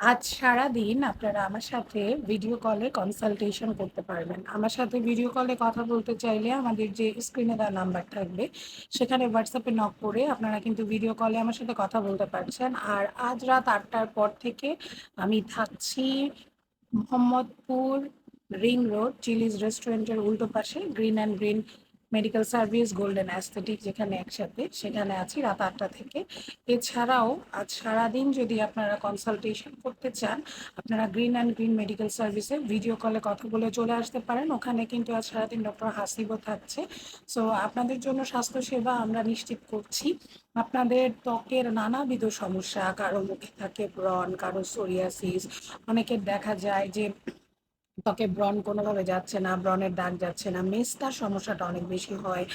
আজ সারাদিন আপনারা আমার সাথে ভিডিও কলে কনসালটেশন করতে পারবেন। আমার সাথে ভিডিও কলে কথা বলতে চাইলে আমাদের যে স্ক্রিনে দেওয়া নাম্বার থাকবে সেখানে হোয়াটসঅ্যাপে নক করে আপনারা কিন্তু ভিডিও কলে আমার সাথে কথা বলতে পারছেন। আর আজ রাত ৮টার পর থেকে আমি থাকছি মোহাম্মদপুর রিং রোড চিলিজ রেস্টুরেন্টের উল্টো পাশে green and green medical service golden aesthetic যেখানে একসাথে সেখানে আছি রাত ৮টা থেকে। এছাড়াও আজ সারাদিন যদি আপনারা কনসালটেশন করতে চান আপনারা গ্রিন অ্যান্ড গ্রিন মেডিকেল সার্ভিসে ভিডিও কলে কথা বলে চলে আসতে পারেন। ওখানে কিন্তু আজ সারাদিন ডক্টর হাসিবও থাকছে। সো আপনাদের জন্য স্বাস্থ্যসেবা আমরা নিশ্চিত করছি। আপনাদের ত্বকের নানাবিধ সমস্যা, কারো মুখে থাকে ব্রণ, কারো সোরিয়াসিস, অনেকের দেখা যায় যে ত্বকে ব্রণ কোনোভাবে যাচ্ছে না, ব্রণের দাগ যাচ্ছে না, মেস্তার সমস্যাটা অনেক বেশি হয়।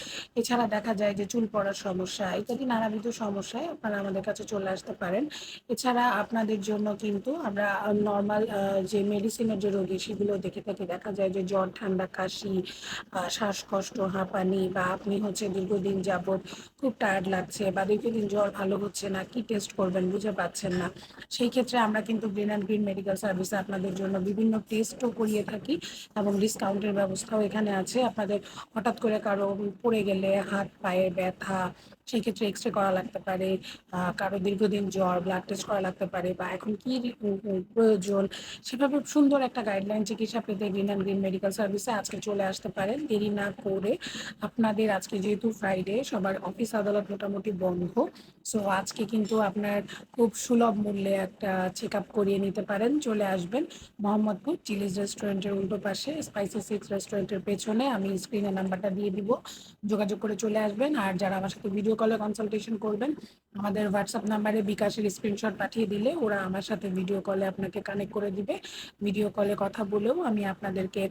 এছাড়া দেখা যায় যে চুল পড়ার সমস্যা ইত্যাদি নানাবিধ সমস্যায় আপনারা আমাদের কাছে চলে আসতে পারেন। এছাড়া আপনাদের জন্য কিন্তু আমরা নর্মাল যে মেডিসিনের যে রোগী সেগুলো দেখে থাকি। দেখা যায় যে জ্বর, ঠান্ডা, কাশি, শ্বাসকষ্ট, হাঁপানি, বা আপনি হচ্ছে দীর্ঘদিন যাবৎ খুব টায়ার্ড লাগছে বা দীর্ঘদিন জ্বর ভালো হচ্ছে না, কি টেস্ট করবেন বুঝে পাচ্ছেন না, সেই ক্ষেত্রে আমরা কিন্তু গ্রিন অ্যান্ড গ্রিন মেডিকেল সার্ভিসে আপনাদের জন্য বিভিন্ন টেস্টও করিয়ে থাকি এবং ডিসকাউন্টের ব্যবস্থাও এখানে আছে। আপনাদের হঠাৎ করে কারো পড়ে গেলে হাত পায়ে ব্যথা, সেই ক্ষেত্রে এক্স রে করা লাগতে পারে, কারো দীর্ঘদিন জ্বর, ব্লাড টেস্ট করা লাগতে পারে, বা এখন কি প্রয়োজন, সেভাবে সুন্দর একটা গাইডলাইন চিকিৎসা পেতে গ্রিন অ্যান্ড গ্রিন মেডিকেল সার্ভিসে আজকে চলে আসতে পারেন দেরি না করে। আপনাদের আজকে যেহেতু ফ্রাইডে, সবার অফিস আদালত মোটামুটি বন্ধ। সো আজকে কিন্তু আপনার খুব সুলভ মূল্যে একটা চেক আপ করিয়ে নিতে পারেন। চলে আসবেন মোহাম্মদপুর চিলিজ রেস্টুরেন্টের উল্টো পাশে স্পাইসি সিক্স রেস্টুরেন্টের পেছনে, আমি স্ক্রিনে নাম্বারটা দিয়ে দিব, যোগাযোগ করে চলে আসবেন। আর যারা আমার সাথে ভিডিও কলে কনসালটেশন করবেন আমাদের হোয়াটসঅ্যাপ নাম্বারে বিকাশের স্ক্রিনশট পাঠিয়ে দিলে ওরা আমার সাথে ভিডিও কলে আপনাকে কানেক্ট করে দিবে। ভিডিও কলে কথা বলেও আমি আপনাদেরকে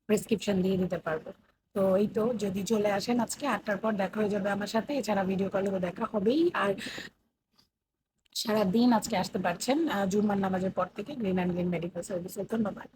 প্রেসক্রিপশন দিয়ে দিতে পারবো। তো এই তো, যদি চলে আসেন আজকে ৮টার পর দেখা হয়ে যাবে আমার সাথে, এছাড়া ভিডিও কলে তো দেখা হবেই। আর সারাদিন আজকে আসতে পারছেন জুম্মার নামাজের পর থেকে গ্রিন অ্যান্ড গ্রিন মেডিকেল সার্ভিসে। ধন্যবাদ।